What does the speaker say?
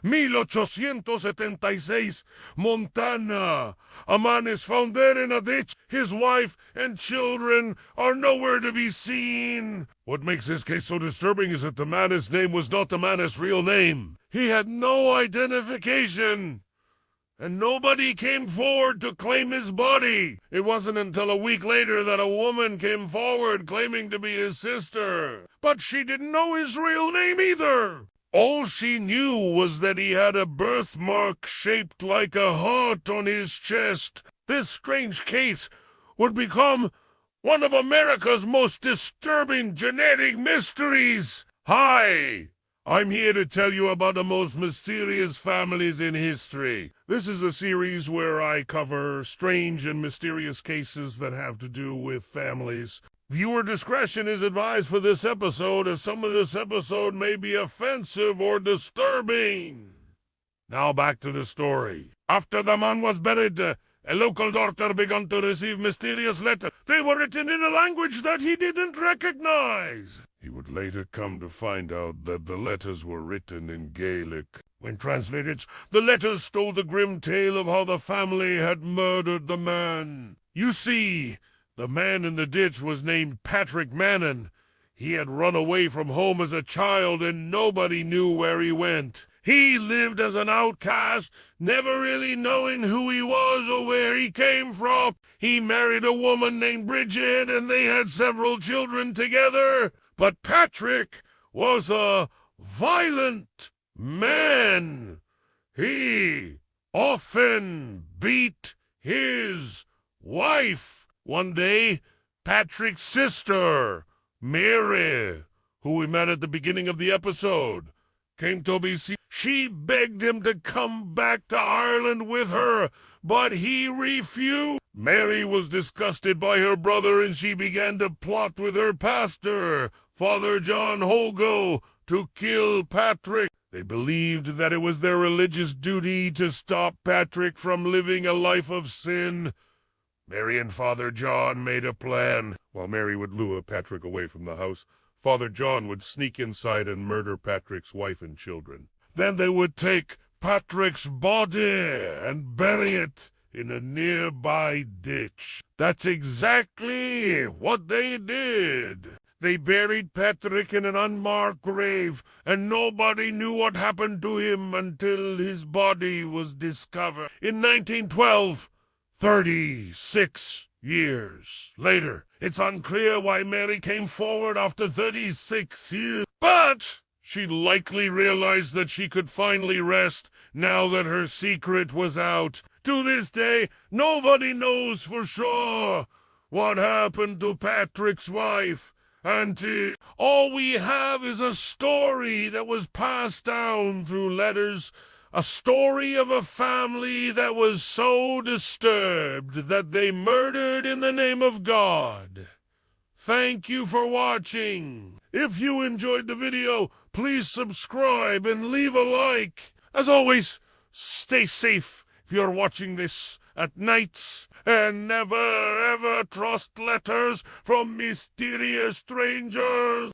1876, Montana. A man is found dead in a ditch. His wife and children are nowhere to be seen. What makes this case so disturbing is that the man's name was not the man's real name. He had no identification, and nobody came forward to claim his body. It wasn't until a week later that a woman came forward claiming to be his sister. But she didn't know his real name either. All she knew was that he had a birthmark shaped like a heart on his chest. This strange case would become one of America's most disturbing genetic mysteries. Hi! I'm here to tell you about the most mysterious families in history. This is a series where I cover strange and mysterious cases that have to do with families. Viewer discretion is advised for this episode, as some of this episode may be offensive or disturbing. Now back to the story. After the man was buried, a local doctor began to receive mysterious letters. They were written in a language that he didn't recognize. He would later come to find out that the letters were written in Gaelic. When translated, the letters told the grim tale of how the family had murdered the man. You see, the man in the ditch was named Patrick Mannon. He had run away from home as a child and nobody knew where he went. He lived as an outcast, never really knowing who he was or where he came from. He married a woman named Bridget and they had several children together. But Patrick was a violent man. He often beat his wife. One day, Patrick's sister, Mary, who we met at the beginning of the episode, came to be seen. She begged him to come back to Ireland with her, but he refused. Mary was disgusted by her brother and she began to plot with her pastor, Father John Holgo, to kill Patrick. They believed that it was their religious duty to stop Patrick from living a life of sin. Mary and Father John made a plan. While Mary would lure Patrick away from the house, Father John would sneak inside and murder Patrick's wife and children. Then they would take Patrick's body and bury it in a nearby ditch. That's exactly what they did. They buried Patrick in an unmarked grave, and nobody knew what happened to him until his body was discovered. In 1912, 36 years later, it's unclear why Mary came forward after 36 years. But she likely realized that she could finally rest now that her secret was out. To this day, nobody knows for sure what happened to Patrick's wife. And all we have is a story that was passed down through letters. A story of a family that was so disturbed that they murdered in the name of God. Thank you for watching. If you enjoyed the video, please subscribe and leave a like. As always, stay safe if you're watching this at night. And never ever trust letters from mysterious strangers.